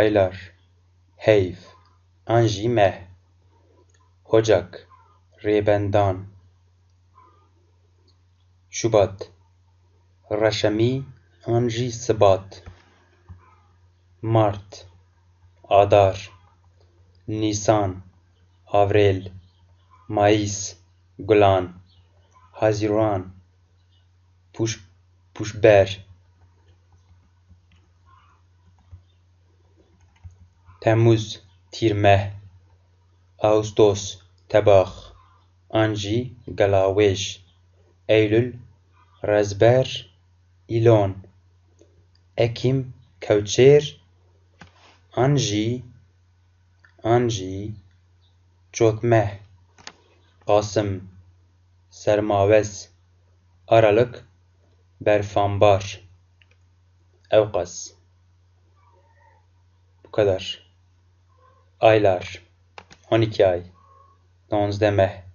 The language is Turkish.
aylar, heyv, an jî meh, hocak, rêbendan, şubat, reşemî an jî sibat, mart, adar, nîsan, avrêl, mayîs, gulan, haziran, puşber, temmuz, tîrmeh, ağustos, tebax, an jî gelawêj, eylül, rezber, îlon, ekîm, kewçêr, an jî çotmeh, kasım, sermavez, aralık, berfanbar. Evqas. Bu kadar. Aylar, 12 ay, 11 meh.